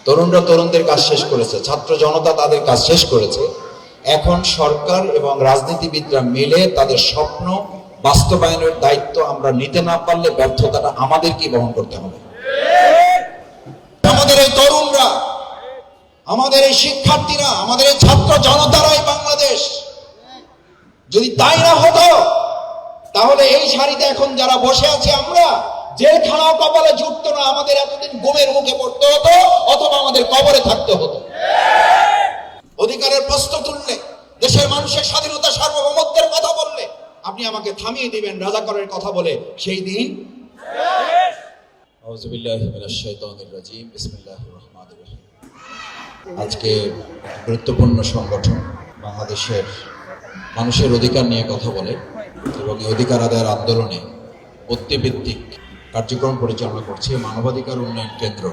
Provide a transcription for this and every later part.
তরুণরা তরুণদের কাজ শেষ করেছে, ছাত্র জনতা তাদের কাজ শেষ করেছে। এখন সরকার এবং রাজনীতিবিদরা মিলে তাদের স্বপ্ন বাস্তবায়নের দায়িত্ব আমরা নিতে না পারলে ব্যর্থতাটা আমাদেরকেই বহন করতে হবে। আমাদের এই তরুণরা, আমাদের এই শিক্ষার্থীরা, আমাদের এই ছাত্র জনতারাই বাংলাদেশ। যদি তাই না হতো তাহলে এই সারিতে এখন যারা বসে আছে আমরা, জেলখানাও কপালে জুটতো না, আমাদের এতদিন গুমের মুখে পড়তে হতো অথবা আমাদের কবরে থাকতে হতো। অধিকারের প্রশ্ন তুললে, দেশের মানুষের স্বাধীনতা সার্বভৌমত্বের কথা বললে আপনি আমাকে থামিয়ে দিবেন রাজাকারের কথা বলে, সেই দিন আউযুবিল্লাহি মিনাশ শাইতানির রাজীম, বিসমিল্লাহির রহমানির রহিম। আজকে গুরুত্বপূর্ণ সংগঠন বাংলাদেশের মানুষের অধিকার নিয়ে কথা বলে এবং এই অধিকার আদায়ের আন্দোলনে ব্যক্তিভিত্তিক কার্যক্রম পরিচালনা করছে মানবাধিকার উন্নয়ন কেন্দ্র।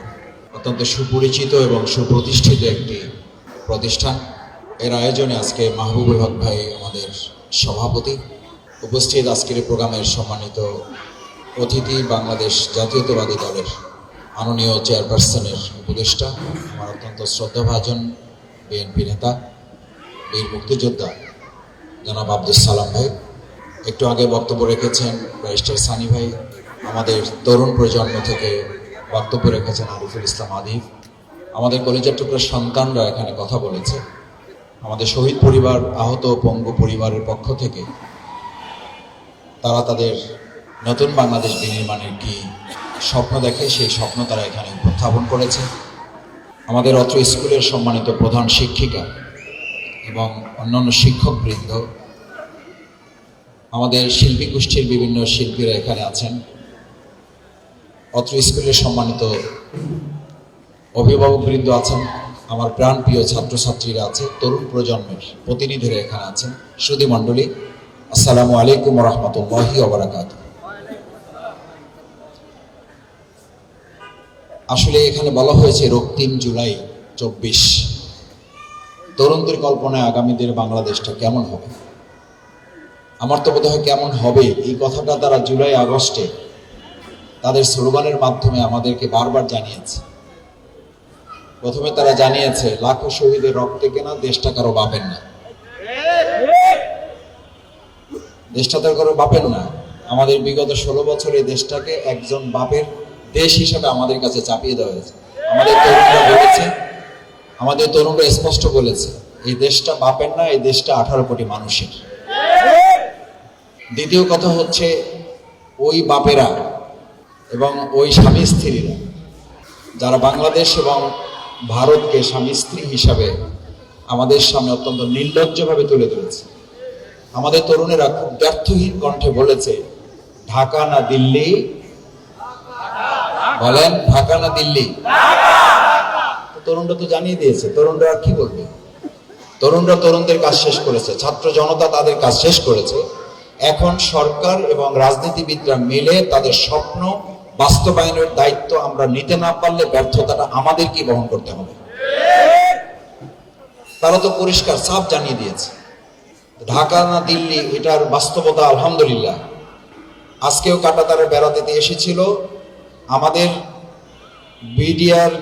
অত্যন্ত সুপরিচিত এবং সুপ্রতিষ্ঠিত একটি প্রতিষ্ঠান। এর আয়োজনে আজকে মাহবুবুল হক ভাই আমাদের সভাপতি, উপস্থিত আজকের প্রোগ্রামের সম্মানিত অতিথি বাংলাদেশ জাতীয়তাবাদী দলের মাননীয় চেয়ারপারসনের উপদেষ্টা, আমার অত্যন্ত শ্রদ্ধাভাজন বিএনপি নেতা, বীর মুক্তিযোদ্ধা জনাব আব্দুল সালাম ভাই, একটু আগে বক্তব্য রেখেছেন ব্যারিস্টার সানি ভাই, আমাদের তরুণ প্রজন্ম থেকে বক্তব্য রেখেছেন আরিফুল ইসলাম আদিফ, আমাদের কলেজের টুকরা সন্তানরা এখানে কথা বলেছে, আমাদের শহীদ পরিবার, আহত পঙ্গু পরিবারের পক্ষ থেকে তারা তাদের নতুন বাংলাদেশ বিনির্মাণের কি স্বপ্ন দেখে সেই স্বপ্ন তারা এখানে উপস্থাপন করেছে। আমাদের অত্র স্কুলের সম্মানিত প্রধান শিক্ষিকা এবং অন্যান্য শিক্ষকবৃন্দ, আমাদের শিল্পী গোষ্ঠীর বিভিন্ন শিল্পীরা এখানে আছেন, অত্র স্কুলের সম্মানিত অভিভাবকবৃন্দ আছেন, আমার প্রাণপ্রিয় ছাত্রছাত্রীরা আছে, তরুণ প্রজন্মের প্রতিনিধিরা এখানে আছেন, সুধী মণ্ডলী, আসসালামু আলাইকুম ওয়া রাহমাতুল্লাহি ওয়া বারাকাতুহু। আসলে এখানে বলা হয়েছে রক্তিম জুলাই 24, তরুণদের কল্পনায় আগামীদের বাংলাদেশটা কেমন হবে। আমার তো বোধ হয় কেমন হবে এই কথাটা তারা জুলাই আগস্টে তাদের স্লোগানের মাধ্যমে আমাদেরকে বারবার জানিয়েছে। প্রথমে তারা জানিয়েছে লাখো শহীদের রক্তে কেনা দেশটা কারো বাপের না, দেশটা তার কারো বাপের না। আমাদের বিগত 16 বছর এই দেশটাকে একজন বাপের দেশ হিসেবে আমাদের কাছে চাপিয়ে দেওয়া হয়েছে। আমাদের তরুণরা বলেছে, আমাদের তরুণরা স্পষ্ট বলেছে এই দেশটা বাপের না, এই দেশটা 18 কোটি মানুষের। দ্বিতীয় কথা হচ্ছে ওই বাপেরা এবং ওই স্বামী স্ত্রীরা যারা বাংলাদেশ এবং ভারতকে স্বামী স্ত্রী হিসাবে আমাদের সামনে অত্যন্ত নির্লজ্জভাবে তুলে ধরেছে। আমাদের তরুণেরা খুব ব্যর্থহীন কণ্ঠে বলেছে ঢাকা না দিল্লি, বলেন ঢাকা না দিল্লি। তরুণরা তো জানিয়ে দিয়েছে, তরুণরা আর কি বলবে। তরুণরা তরুণদের কাজ শেষ করেছে, ছাত্র জনতা তাদের কাজ শেষ করেছে। এখন সরকার এবং রাজনীতিবিদরা মিলে তাদের স্বপ্ন বাস্তবায়নের দায়িত্ব আমরা নিতে না পারলে ব্যর্থতাটা আমাদেরকেই বহন করতে হবে। তারা তো পরিষ্কার সাফ জানিয়ে দিয়েছে ঢাকা না দিল্লি, এটার বাস্তবতা আলহামদুলিল্লাহ আজকেও কাঁটাতারে বেড়া দিতে এসেছিল আমাদের বিডিআর,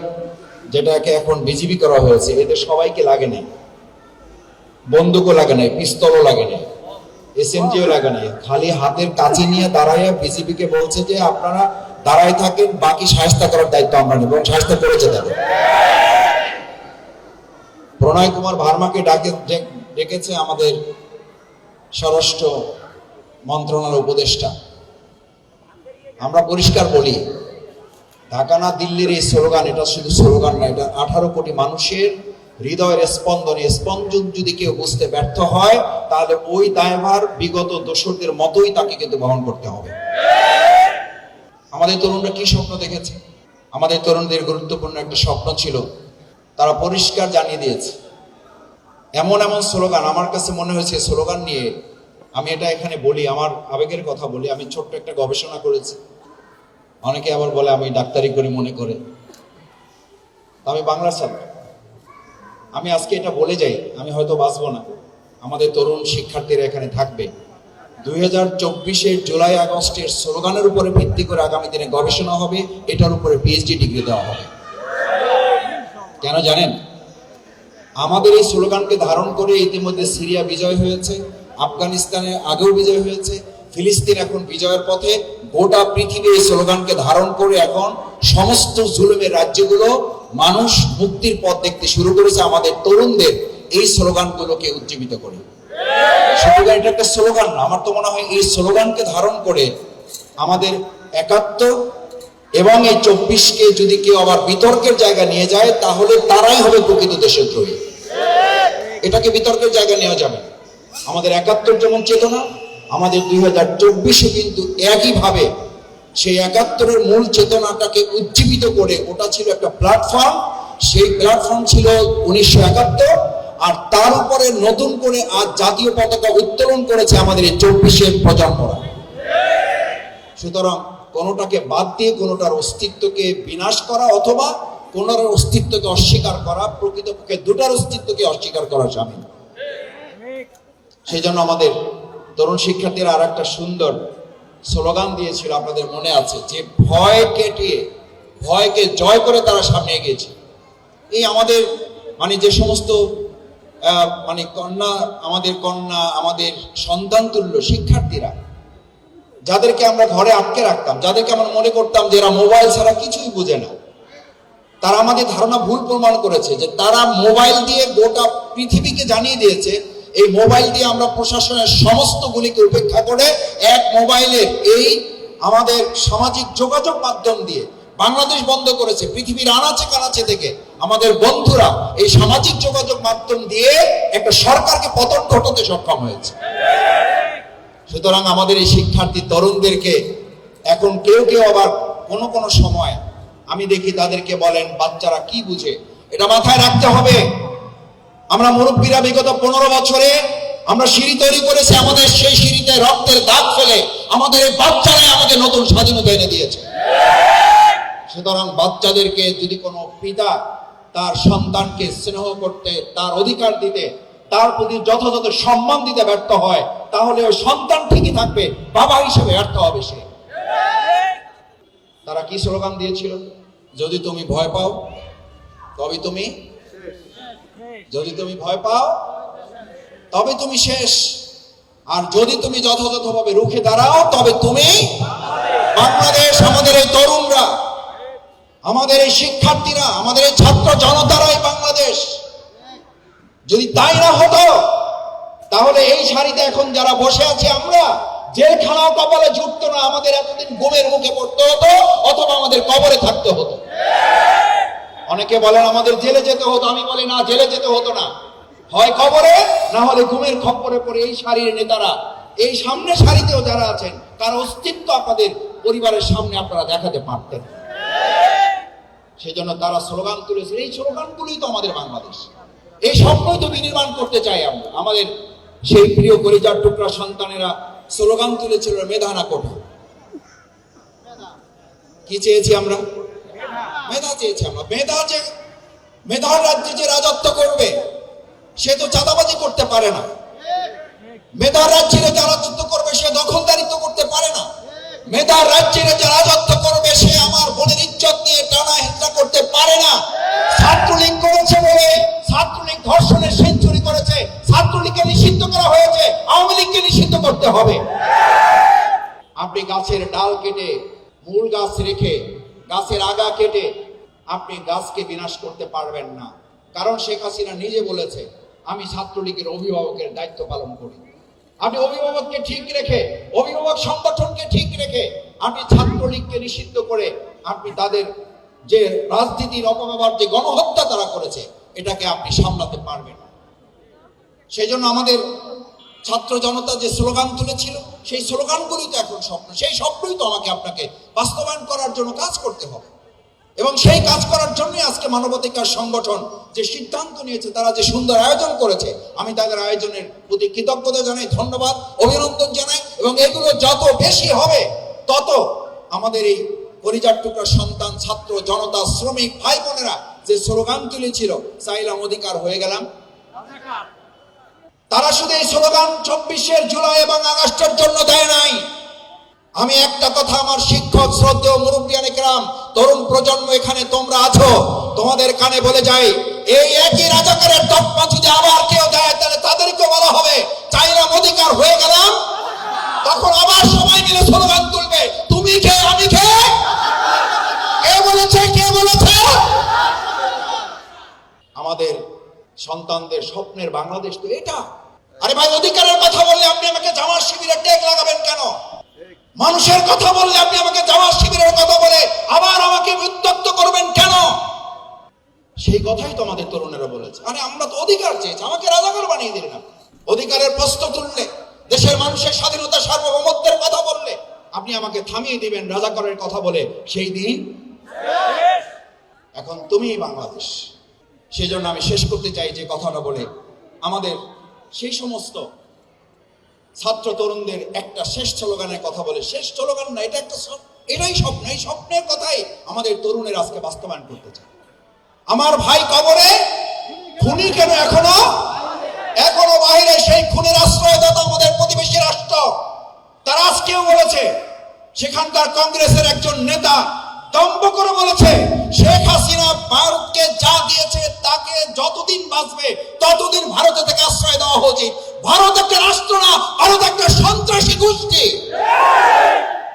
যেটাকে এখন বিজিবি করা হয়েছে, এদের সবাইকে লাগে নাই, বন্দুকও লাগে নাই, পিস্তলও লাগে নাই, এসএমজিও লাগে নাই, খালি হাতের কাছে নিয়ে দাঁড়াইয়া বিজিবিকে বলছে যে আপনারা দাঁড়ায় থাকেন, বাকি শায়েস্তা করার দায়িত্ব আমরা নেব, এবং শায়েস্তা করেছে তাদের। প্রণয় কুমার ভার্মাকে ডেকেছে আমাদের স্বরাষ্ট্র মন্ত্রণালয়ের উপদেষ্টা। আমরা পরিষ্কার বলি ঢাকা না দিল্লির এই স্লোগান, এটা শুধু স্লোগান না, এটা 18 কোটি মানুষের হৃদয়ের স্পন্দন। স্পন্দন যদি কেউ বুঝতে ব্যর্থ হয় তাহলে ওই দায়ভার বিগত দোসরদের মতোই তাকে কিন্তু বহন করতে হবে। আমাদের তরুণরা কি স্বপ্ন দেখেছে? আমাদের তরুণদের গুরুত্বপূর্ণ একটা স্বপ্ন ছিল, তারা পরিষ্কার জানিয়ে দিয়েছে। এমন এমন স্লোগান, আমার কাছে মনে হয়েছে স্লোগান নিয়ে আমি এটা এখানে বলি, আমার আবেগের কথা বলি। আমি ছোট্ট একটা গবেষণা করেছি, অনেকে আবার বলে আমি ডাক্তারি করি মনে করে, আমি বাংলা ছাত্র। আমি আজকে এটা বলে যাই, আমি হয়তো বাঁচবো না, আমাদের তরুণ শিক্ষার্থীরা এখানে থাকবে। 2024-এর জুলাই আগস্টের স্লোগানের উপরে ভিত্তি করে আগামী দিনে গবেষণা হবে, এটার উপরে পিএইচডি ডিগ্রি দেওয়া হবে। কেন জানেন? আমাদের এই স্লোগানকে ধারণ করে ইতিমধ্যে সিরিয়া বিজয় হয়েছে, আফগানিস্তানে আগেও বিজয় হয়েছে, ফিলিস্তিন এখন বিজয়ের পথে। গোটা পৃথিবী এই স্লোগানকে ধারণ করে এখন সমস্ত জুলুমের রাজ্যগুলো মানুষ মুক্তির পথ দেখতে শুরু করেছে আমাদের তরুণদের এই স্লোগানগুলোকে উজ্জীবিত করে। শুধু এটা একটা স্লোগান না, আমার তো মনে হয় এই স্লোগানকে ধারণ করে আমাদের ৭১ এবং এই ২৪কে যদি কেউ আবার বিতর্কের জায়গা নিয়ে যায় তাহলে তারাই হবে প্রকৃত দেশদ্রোহী। এটাকে বিতর্কের জায়গা নেওয়া যাবে। আমাদের ৭১ যেমন চেতনা, আমাদের ২০২৪ কিন্তু একইভাবে সেই ৭১-এর মূল চেতনাটাকে উজ্জীবিত করে, ওটা ছিল একটা প্ল্যাটফর্ম, সেই প্ল্যাটফর্ম ছিল ১৯৭১, আর তার উপরে নতুন করে আজ জাতীয় পতাকা উত্তোলন করেছে আমাদের এই ২৪-এর প্রজন্মরা। সুতরাং কোনোটাকে বাদ দিয়ে কোনোটার অস্তিত্বকে বিনাশ করা অথবা কোনোটার অস্তিত্বকে অস্বীকার করা, প্রকৃতপক্ষে দুটার অস্তিত্বকে অস্বীকার করা শামিল। সেই জন্য আমাদের তরুণ শিক্ষার্থীরা আর একটা সুন্দর স্লোগান দিয়েছিল, আপনাদের মনে আছে, যে ভয় কেটিয়ে, ভয়কে জয় করে তারা সামনে এগিয়েছে। এই আমাদের যে সমস্ত কন্যা আমাদের সন্তান তুল্য শিক্ষার্থীরা, যাদেরকে আমরা ঘরে আটকে রাখতাম, যাদেরকে আমরা মনে করতাম যে এরা মোবাইল ছাড়া কিছুই বুঝে না, তারা আমাদের ধারণা ভুল প্রমাণ করেছে। যে তারা মোবাইল দিয়ে গোটা পৃথিবীকে জানিয়ে দিয়েছে এই মোবাইল দিয়ে আমরা প্রশাসনের সমস্ত গুলিকে উপেক্ষা করে এক মোবাইলের এই আমাদের সামাজিক যোগাযোগ মাধ্যম দিয়ে বাংলাদেশ বন্ধ করেছে। পৃথিবীর আনাচে কানাচে থেকে আমাদের বন্ধুরা এই সামাজিক যোগাযোগ মাধ্যম দিয়ে একটা সরকারকে পতন ঘটাতে সক্ষম হয়েছে। সুতরাং আমাদের এই শিক্ষার্থী তরুণদেরকে এখন কেউ কেউ আবার কোনো সময় আমি দেখি তাদেরকে বলেন বাচ্চারা কি বুঝে। এটা মাথায় রাখতে হবে। আমরা মুরব্বীরা বিগত ১৫ বছরে আমরা সিঁড়ি তৈরি করেছি, আমাদের সেই সিঁড়িতে রক্তের দাগ ফেলে আমাদের এই বাচ্চারাই আমাদের নতুন স্বাধীনতা এনে দিয়েছে। সুতরাং বাচ্চাদেরকে যদি কোনো পিতা তার সন্তানকে স্নেহ করতে, তার অধিকার দিতে, তার প্রতি যথাযথ সম্মান দিতে ব্যর্থ হয়, তাহলে ওই সন্তান ঠিকই থাকবে, বাবা হিসেবে ব্যর্থ হবে সে। তারা কি স্লোগান দিয়েছিল? যদি তুমি ভয় পাও তবে তুমি, যদি তুমি ভয় পাও তবে তুমি শেষ, আর যদি তুমি যথাযথভাবে রুখে দাঁড়াও তবে তুমি বাংলাদেশ। আমাদের এই তরুণরা, আমাদের এই শিক্ষার্থীরা, আমাদের এই ছাত্র জনতারাই বাংলাদেশ। যদি তাই না হতো তাহলে এই সারিতে এখন যারা বসে আছে আমরা, জেলখানাও কপালে জুটতো না, আমাদের এতদিন গুমের মুখে পড়তে হতো অথবা আমাদের কবরে থাকতে হতো। অনেকে বলেন আমাদের জেলে যেতে হতো, আমি বলি না, জেলে যেতে হতো না, হয় কবরে না হলে গুমের খপ্পরে পড়ে এই সারির নেতারা, এই সামনে সারিতেও যারা আছেন, তার অস্তিত্ব আপনাদের পরিবারের সামনে আপনারা দেখাতে পারতেন। সেই জন্য তারা স্লোগান তুলেছে। এই স্লোগানগুলোই তো আমাদের বাংলাদেশ, এই স্বপ্নই তো বিনির্মাণ করতে চাই আমরা। আমাদের সেই প্রিয় কলিজার টুকরা সন্তানেরা স্লোগান তুলেছিল মেধা না কোঠা। কি চেয়েছি আমরা? মেধা চেয়েছি আমরা। মেধার রাজ্যে যে রাজত্ব করবে সে তো চাঁদাবাজি করতে পারে না। মেধার রাজ্যে যে রাজত্ব করবে সে দখলদারিত্ব করতে পারে না। মেধার রাজ্যে যে রাজত্ব করবে সে আমার বোনের ইজ্জত নিয়ে টানা হেঁচড়া করতে পারে না। ছাত্রলীগ করেছে বলে, ছাত্রলীগ ধর্ষণের সেঞ্চুরি করেছে, ছাত্রলীগকে নিষিদ্ধ করা হয়েছে, আওয়ামী লীগকে নিষিদ্ধ করতে হবে। আপনি গাছের ডাল কেটে মূল গাছ রেখে, গাছের আগা কেটে আপনি গাছকে বিনাশ করতে পারবেন না। কারণ শেখ হাসিনা নিজে বলেছে আমি ছাত্রলীগের অভিভাবকের দায়িত্ব পালন করি। আপনি অভিভাবককে ঠিক রেখে, অভিভাবক সংগঠনকে ঠিক রেখে আপনি ছাত্রলীগকে নিষিদ্ধ করে আপনি তাদের যে রাজনীতির অপব্যবহার, যে গণহত্যা তারা করেছে, এটাকে আপনি সামলাতে পারবেন না। সেই জন্য আমাদের ছাত্র জনতা যে স্লোগান তুলেছিল, সেই স্লোগানগুলোই তো এখন স্বপ্ন। সেই স্বপ্নই তো আমাকে আপনাকে বাস্তবায়ন করার জন্য কাজ করতে হবে। এবং সেই কাজ করার জন্যই আজকে মানবাধিকার সংগঠন যে সিদ্ধান্ত নিয়েছে, তারা যে সুন্দর আয়োজন করেছে, আমি তাদের আয়োজনের প্রতি কৃতজ্ঞতা জানাই, ধন্যবাদ, অভিনন্দন জানাই। এবং এগুলো যত বেশি হবে তত আমাদের এই কলিজার টুকরা সন্তান, ছাত্র জনতা, শ্রমিক ভাই বোনেরা যে স্লোগান তুলেছিল চাইলাম অধিকার হয়ে গেলাম, তারা শুধু এই স্লোগান ২৪শে জুলাই এবং আগস্টের জন্য দেয় নাই। আমি একটা কথা, আমার শিক্ষক, শ্রদ্ধেয় মুরব্বিয়ান ইকরাম, তরুণ প্রজন্ম এখানে তোমরা আছো, তোমাদের কানে বলে যাই, এই একই রাজাকারের তকমা যদি আবার কেউ দেয় তাহলে তাদেরকে বলা হবে চাইলাম অধিকার, হয়ে গেলাম। তখন আবার সবাই মিলে স্লোগান তুলবে, তুমি কে আমি কে। কে বলেছে, কে বলেছে? আমাদের সন্তানদের স্বপ্নের বাংলাদেশ তো এটা। আরে ভাই, অধিকারের কথা বললে আপনি আমাকে জামাত শিবিরের টেক লাগাবেন কেন? মানুষের কথা বললে আপনি আমাকে জামাত শিবিরের কথা বলে আবার আমাকে উত্তক্ত করবেন কেন? সেই কথাই তো আমাদের তরুণেরা বলেছে, আরে আমরা তো অধিকার চেয়েছি, আমাকে রাজাকার বানিয়ে দিলেন না। অধিকারের প্রশ্ন তুললে, দেশের মানুষের স্বাধীনতা সার্বভৌমত্বের কথা বললে আপনি আমাকে থামিয়ে দিবেন রাজাকারের কথা বলে, সেই দিন এখন তুমি বাংলাদেশ। সেই জন্য আমি শেষ করতে চাই যে কথাটা বলে, আমাদের সেই সমস্ত ছাত্র তরুণদের একটা শেষ স্লোগানের কথা বলে, শেষ স্লোগান না, এটা একটা এটাই স্বপ্ন, এই স্বপ্নের কথাই আমাদের তরুণের আজকে বাস্তবায়ন করতে চায়। আমার ভাই কবরে, খুনি কেন এখনো এখনো বাইরে, সেই খুনের আশ্রয়দাতা আমাদের প্রতিবেশী রাষ্ট্র। তারা আজকেও বলেছে, সেখানকার কংগ্রেসের একজন নেতা দম্ভ করে বলেছে, শেখ হাসিনা ভারতকে যা দিয়েছে তাকে যতদিন বাঁচবে ততদিন ভারতে থেকে আশ্রয় দেওয়া উচিত। ভারত একটা রাষ্ট্র না, ভারত একটা সন্ত্রাসী গোষ্ঠী।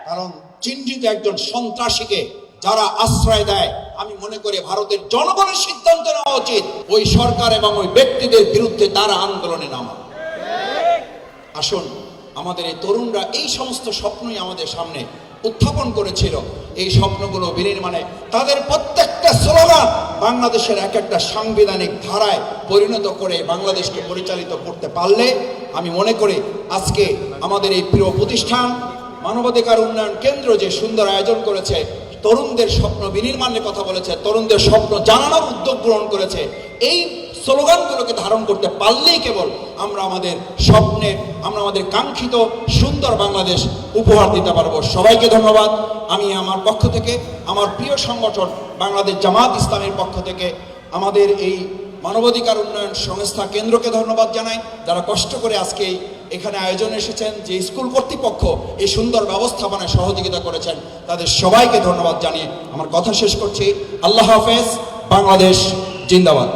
কারণ চিহ্নিত একজন সন্ত্রাসীকে যারা আশ্রয় দেয়, আমি মনে করি ভারতের জনগণের সিদ্ধান্ত নেওয়া উচিত ওই সরকার এবং ওই ব্যক্তিদের বিরুদ্ধে তারা আন্দোলনে নামা। আসুন, আমাদের এই তরুণরা এই সমস্ত স্বপ্নই আমাদের সামনে উত্থাপন করেছিল। এই স্বপ্নগুলো বিনির্মাণে তাদের প্রত্যেকটা স্লোগান বাংলাদেশের এক একটা সাংবিধানিক ধারায় পরিণত করে বাংলাদেশকে পরিচালিত করতে পারলে আমি মনে করি আজকে আমাদের এই প্রিয় প্রতিষ্ঠান মানবাধিকার উন্নয়ন কেন্দ্র যে সুন্দর আয়োজন করেছে, তরুণদের স্বপ্ন বিনির্মাণের কথা বলেছে, তরুণদের স্বপ্ন জানানোর উদ্যোগ গ্রহণ করেছে, এই স্লোগানগুলোকে ধারণ করতে পারলেই কেবল আমরা আমাদের স্বপ্নের, আমরা আমাদের কাঙ্ক্ষিত সুন্দর বাংলাদেশ উপহার দিতে পারবো। সবাইকে ধন্যবাদ। আমি আমার পক্ষ থেকে, আমার প্রিয় সংগঠন বাংলাদেশ জামাত ইসলামের পক্ষ থেকে আমাদের এই মানবাধিকার উন্নয়ন সংস্থা কেন্দ্রকে ধন্যবাদ জানাই, যারা কষ্ট করে আজকে এখানে আয়োজনে এসেছেন, যে স্কুল কর্তৃপক্ষ এই সুন্দর ব্যবস্থাপনায় সহযোগিতা করেছেন, তাদের সবাইকে ধন্যবাদ জানিয়ে আমার কথা শেষ করছি। আল্লাহ হাফেজ। বাংলাদেশ জিন্দাবাদ।